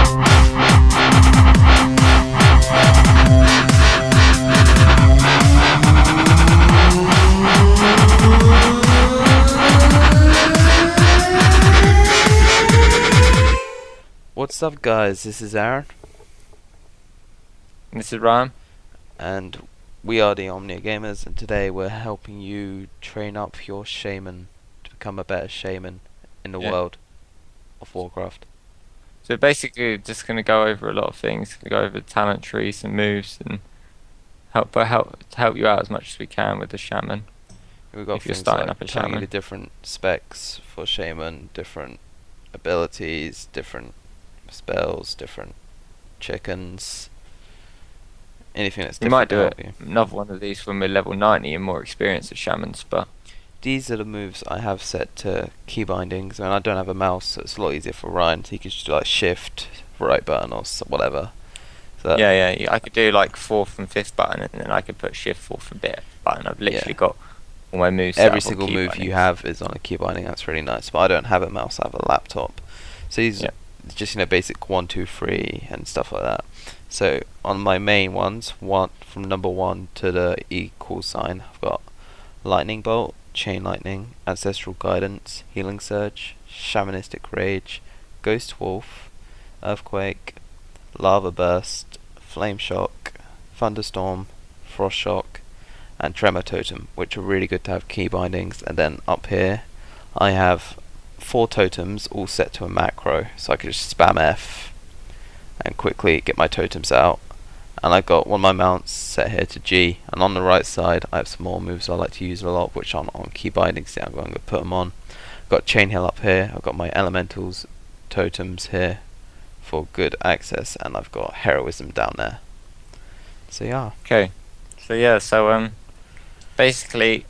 What's up guys, this is Aaron. This is Ryan. And we are TheOmniaGamers, and today we're helping you train up your Shaman to become a better Shaman in the world of Warcraft. So basically just going to go over a lot of things, go over talent trees and moves and help you out as much as we can with the Shaman. We've got if you're things starting like up a telling you Shaman. the different specs for Shaman, different abilities, different spells, different chickens, anything that's We different. might do another one of these when we're level 90 and more experienced as Shamans, but these are the moves I have set to key bindings, and I don't have a mouse, so it's a lot easier for Ryan. So he can just do like shift, right button, or whatever. So yeah, I could do like 4th and 5th button, and then I could put shift 4th and bit button. I've literally got all my moves set every up on single key move bindings. you have is on a key binding. That's really nice. But I don't have a mouse, I have a laptop. So these just basic 1, 2, 3 and stuff like that. So on my main ones, from number 1 to the equal sign, I've got Lightning Bolt, Chain Lightning, Ancestral Guidance, Healing Surge, Shamanistic Rage, Ghost Wolf, Earthquake, Lava Burst, Flame Shock, Thunderstorm, Frost Shock, and Tremor Totem, which are really good to have key bindings. And then up here I have 4 totems all set to a macro, so I can just spam F and quickly get my totems out. And I've got one of my mounts set here to G, and on the right side I have some more moves I like to use a lot, which aren't on key bindings. I'm going to put them on. I've got Chain Heal up here, I've got my elementals totems here for good access, and I've got Heroism down there. So yeah. Okay. So basically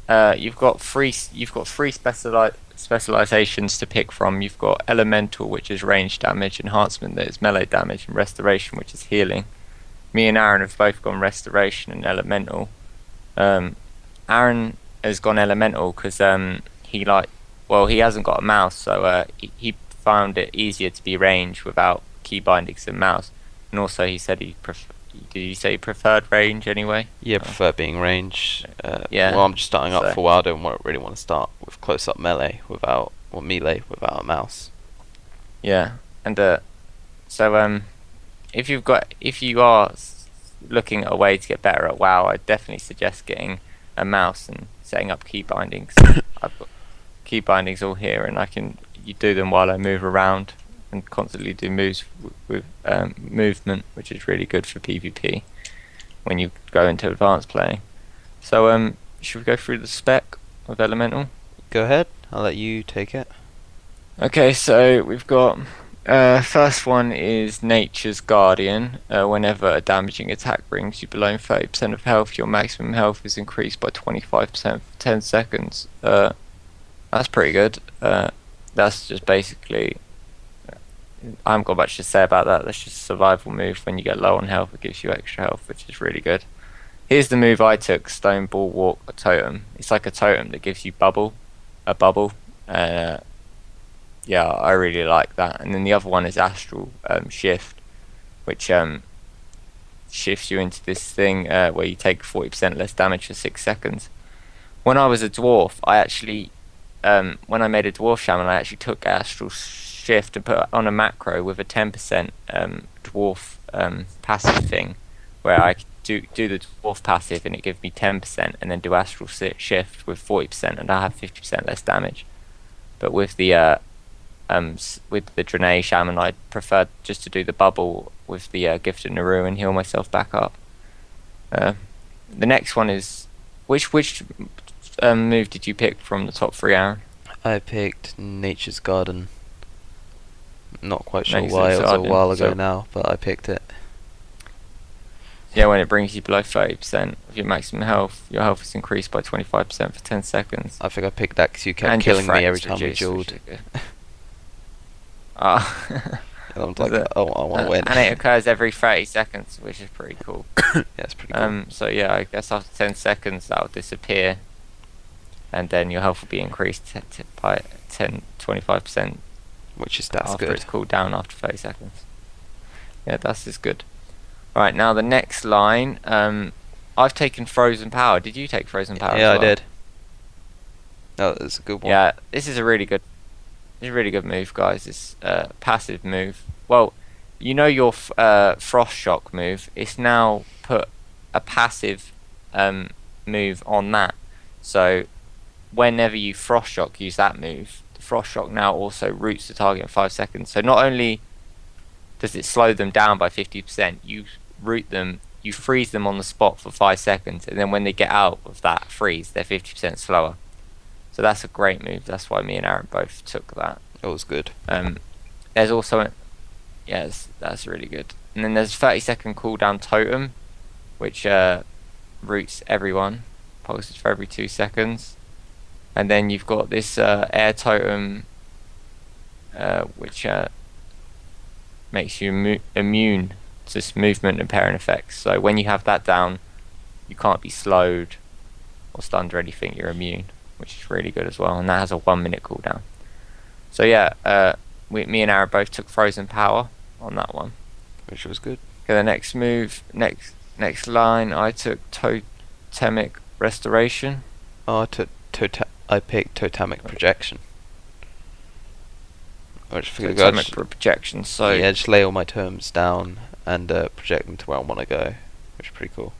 you've got three specializations to pick from. You've got Elemental, which is range damage, Enhancement, that is melee damage, and Restoration, which is healing. Me and Aaron have both gone Restoration and Elemental. Aaron has gone Elemental because he hasn't got a mouse, so he found it easier to be range without key bindings than mouse. And also he said did you say he preferred range anyway? Yeah, prefer being range. Yeah. Well, I'm just starting up for WoW. I don't really want to start with close-up melee without a mouse. Yeah, and so if you are looking at a way to get better at WoW, I definitely suggest getting a mouse and setting up key bindings. I've got key bindings all here, and you do them while I move around and constantly do moves with movement, which is really good for PvP when you go into advanced playing. So should we go through the spec of Elemental? Go ahead, I'll let you take it. Okay, so we've got first one is Nature's Guardian. Whenever a damaging attack brings you below 30% of health, your maximum health is increased by 25% for 10 seconds. That's pretty good. That's just basically, I haven't got much to say about that. That's just a survival move. When you get low on health, it gives you extra health, which is really good. Here's the move I took, Stone Bulwark Totem. It's like a totem that gives you a bubble. Yeah, I really like that. And then the other one is Astral Shift, which shifts you into this thing where you take 40% less damage for 6 seconds. When I was a dwarf, I actually, when I made a dwarf shaman, I actually took Astral Shift and put it on a macro with a 10% dwarf passive thing, where I could do the dwarf passive and it gives me 10%, and then do Astral Shift with 40%, and I have 50% less damage. But with the Draenei Shaman, I preferred just to do the bubble with the Gifted Naru and heal myself back up. The next one is which move did you pick from the top 3, Aaron? I picked Nature's Garden. Not quite sure Nature's why, it was a Garden. while ago now, but I picked it. Yeah, when it brings you below 30% of your maximum health, your health is increased by 25% for 10 seconds. I think I picked that because you kept And killing your me every frag's time we reduced, dueled. which is good. And I'm like, oh, I want to win. And it occurs every 30 seconds, which is pretty cool. Yeah, it's pretty cool. So yeah, I guess after 10 seconds that'll disappear, and then your health will be increased by 25%. Which is, that's after good. it's cooled down after 30 seconds. Yeah, dust is good. Alright, now the next line, I've taken Frozen Power. Did you take Frozen Power as Yeah, well? I did. Oh, that's a good one. Yeah, this is a really good move, guys. It's a passive move. Well, you know your Frost Shock move. It's now put a passive move on that. So whenever you Frost Shock, use that move. The Frost Shock now also roots the target in 5 seconds. So not only does it slow them down by 50%, you root them, you freeze them on the spot for 5 seconds, and then when they get out of that freeze, they're 50% slower. So that's a great move. That's why me and Aaron both took that. It was good. There's also, yes, that's really good. And then there's 30-second cooldown totem, which roots everyone, pulses for every 2 seconds. And then you've got this air totem, which makes you immune to movement and parent effects. So when you have that down, you can't be slowed or stunned or anything. You're immune, which is really good as well. And that has a 1 minute cooldown. So yeah, me and Aaron both took Frozen Power on that one, Which was good. Okay, the next move, next line, I took Totemic Restoration. Oh, I picked Totemic Projection. Which figured Totemic Projection. So yeah, just lay all my totems down and project them to where I want to go, which is pretty cool.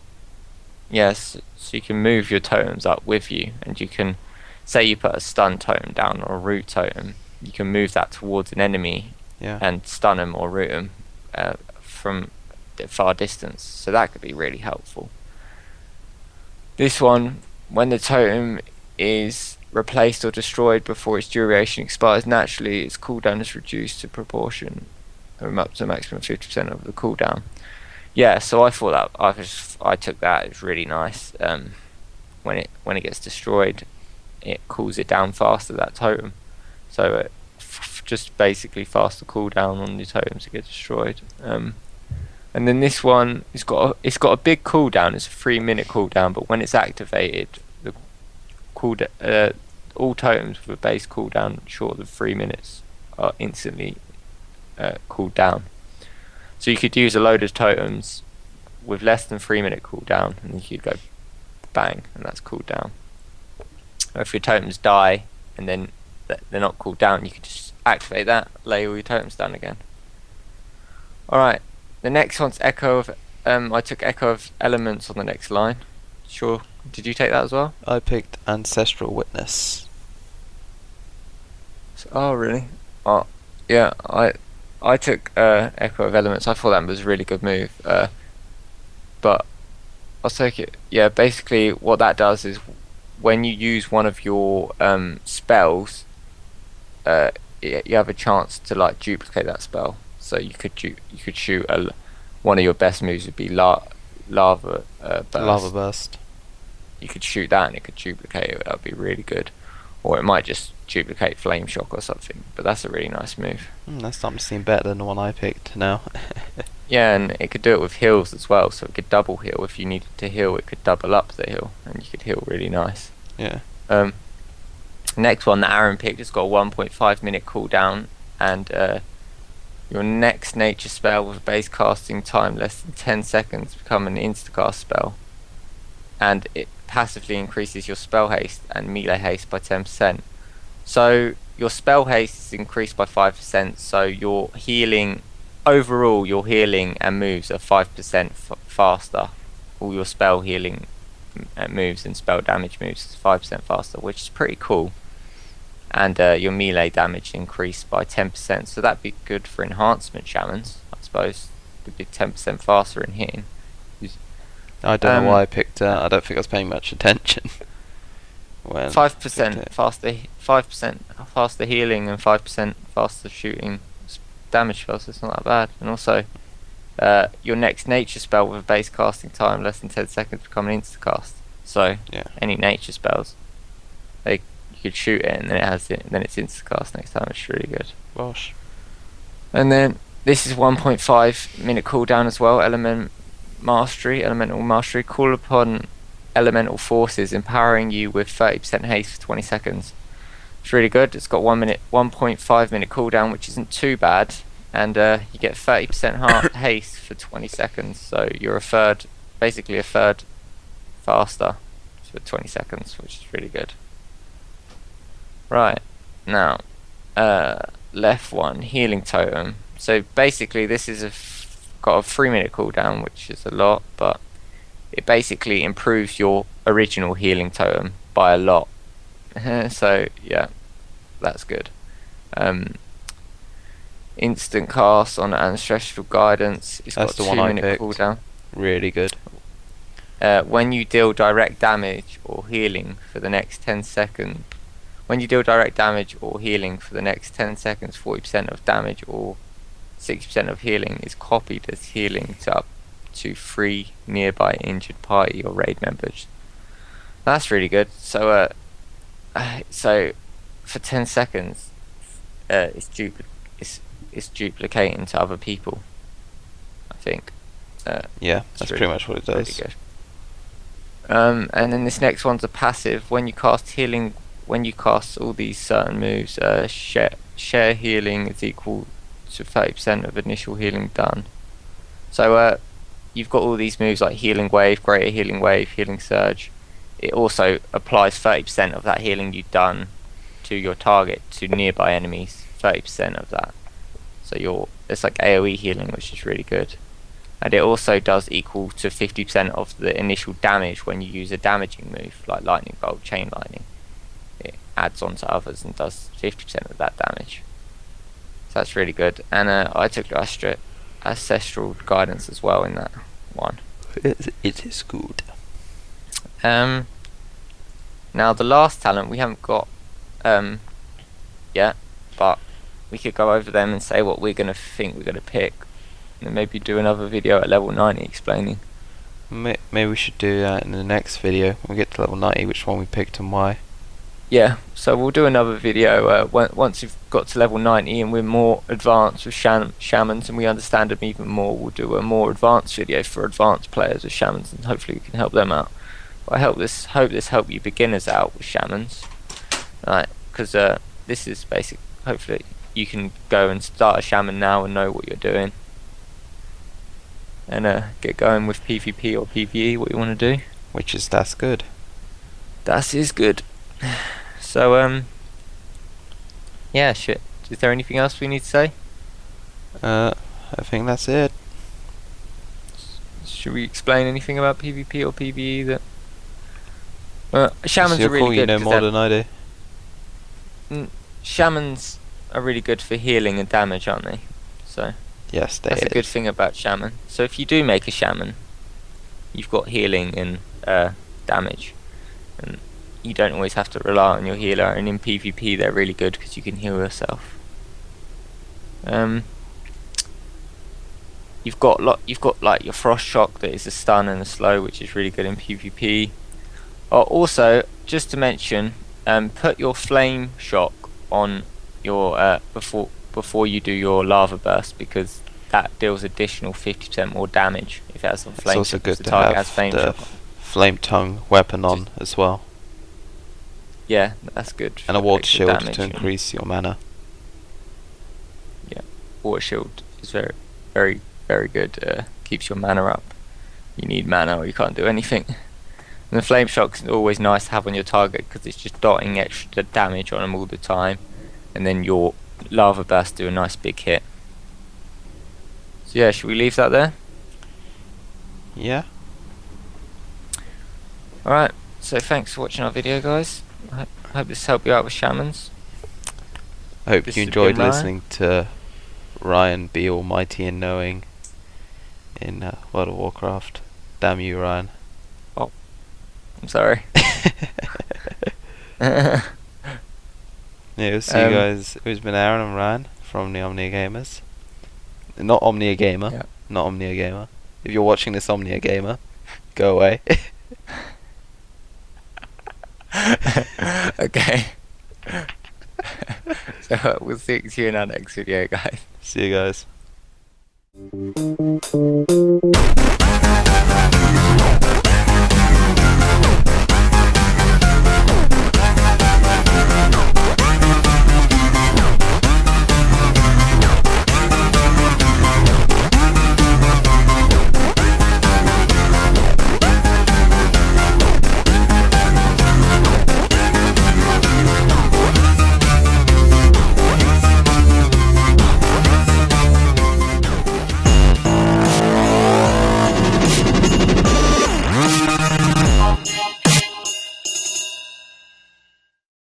yes, so you can move your totems up with you, and you can say you put a stun totem down or a root totem. You can move that towards an enemy and stun them or root them from a far distance. So that could be really helpful. This one, when the totem is replaced or destroyed before its duration expires naturally, its cooldown is reduced to proportion, up to a maximum of 50% of the cooldown. Yeah, so I thought that I took that. It's really nice. When it gets destroyed, it cools it down faster, that totem. So it just basically faster cooldown on the totems to get destroyed. And then this one, it's got a big cooldown. It's a 3 minute cooldown, but when it's activated, the all totems with a base cooldown shorter than 3 minutes are instantly cooled down. So you could use a load of totems with less than 3 minute cooldown, and you could go bang, and that's cooled down. Or if your totems die and then they're not cooled down, you could just activate that, lay all your totems down again. Alright, the next one's Echo of I took Echo of Elements on the next line. Sure, did you take that as well? I picked Ancestral Witness. Oh really? Oh yeah, I took Echo of Elements. I thought that was a really good move, but I'll take it. Yeah, basically what that does is when you use one of your spells, you have a chance to like duplicate that spell. So you could shoot one of your best moves would be lava burst. Lava Burst. You could shoot that and it could duplicate it. That'd be really good. Or it might just duplicate Flame Shock or something. But that's a really nice move. That's starting to seem better than the one I picked now. Yeah, and it could do it with heals as well. So it could double heal. If you needed to heal, it could double up the heal, and you could heal really nice. Yeah. Next one that Aaron picked has got a 1.5 minute cooldown, and your next nature spell with a base casting time less than 10 seconds become an instacast spell, and it passively increases your spell haste and melee haste by 10%. So your spell haste is increased by 5%, so your healing overall, your healing and moves are 5% faster. All your spell healing moves and spell damage moves is 5% faster, which is pretty cool. And your melee damage increased by 10%, so that'd be good for enhancement shamans, I suppose. It'd be 10% faster in hitting. I don't know why I picked. I don't think I was paying much attention. 5% faster, 5% faster healing, and 5% faster shooting damage spells. So it's not that bad. And also, your next nature spell with a base casting time less than 10 seconds become an instacast. So any nature spells, you could shoot it and then then it's instacast next time. It's really good. Gosh. And then this is 1.5 minute cooldown as well. Elemental mastery. Call upon elemental forces, empowering you with 30% haste for 20 seconds. It's really good. It's got 1.5 minute cooldown, which isn't too bad. and you get 30% haste for 20 seconds. So you're basically a third faster for 20 seconds, which is really good. Right, now, left one, healing totem. So basically this is got a 3-minute cooldown, which is a lot, but it basically improves your original healing totem by a lot. So yeah, that's good. Instant cast on ancestral guidance. It's got a 2-minute cooldown. Really good. When you deal direct damage or healing for the next 10 seconds, 40% of damage or 60% of healing is copied as healing to up to 3 nearby injured party or raid members. That's really good. So for 10 seconds, it's duplicating to other people, I think. Yeah, that's really, pretty much what it does. Really good. And then this next one's a passive. When you cast all these certain moves, share healing is equal to 30% of initial healing done. So you've got all these moves like healing wave, greater healing wave, healing surge. It also applies 30% of that healing you've done to your target, to nearby enemies. 30% of that. So it's like AoE healing, which is really good. And it also does equal to 50% of the initial damage when you use a damaging move like lightning bolt, chain lightning. It adds on to others and does 50% of that damage. So that's really good. And I took ancestral guidance as well in that one. It is good. Now the last talent we haven't got yet, but we could go over them and say what we're gonna pick, and then maybe do another video at level 90 explaining. Maybe we should do that in the next video when we get to level 90, which one we picked and why. Yeah, so we'll do another video once we've got to level 90 and we're more advanced with shamans and we understand them even more. We'll do a more advanced video for advanced players with shamans, and hopefully we can help them out. But I hope this help you beginners out with shamans, right? Because this is basic. Hopefully you can go and start a shaman now and know what you're doing, and get going with PvP or PvE, what you want to do. That's good. That is good. So yeah, shit. Is there anything else we need to say? I think that's it. Should we explain anything about PvP or PvE that? Shamans are really cool, good. You know more than I do. Shamans are really good for healing and damage, aren't they? So yes, that's a good thing about shaman. So if you do make a shaman, you've got healing and damage, and you don't always have to rely on your healer. And in PvP, they're really good because you can heal yourself. You've got like your frost shock that is a stun and a slow, which is really good in PvP. Also, just to mention, put your flame shock on your before you do your lava burst, because that deals additional 50% more damage if it has some flame. It's also good to have the flame tongue weapon on as well. Yeah, that's good. And a water shield to increase your mana. Yeah, water shield is very, very, very good. Keeps your mana up. You need mana or you can't do anything. And the flame shock is always nice to have on your target because it's just dotting extra damage on them all the time. And then your lava burst do a nice big hit. So yeah, should we leave that there? Yeah. Alright, so thanks for watching our video, guys. I hope this helped you out with shamans. I hope you enjoyed listening to Ryan be almighty and knowing in World of Warcraft. Damn you, Ryan. Oh, I'm sorry. Yeah, we'll see you guys. It's been Aaron and Ryan from TheOmniaGamers. Not OmniaGamer. Yeah. Not OmniaGamer. If you're watching this OmniaGamer, go away. Okay. So we'll see you in our next video, guys. See you guys.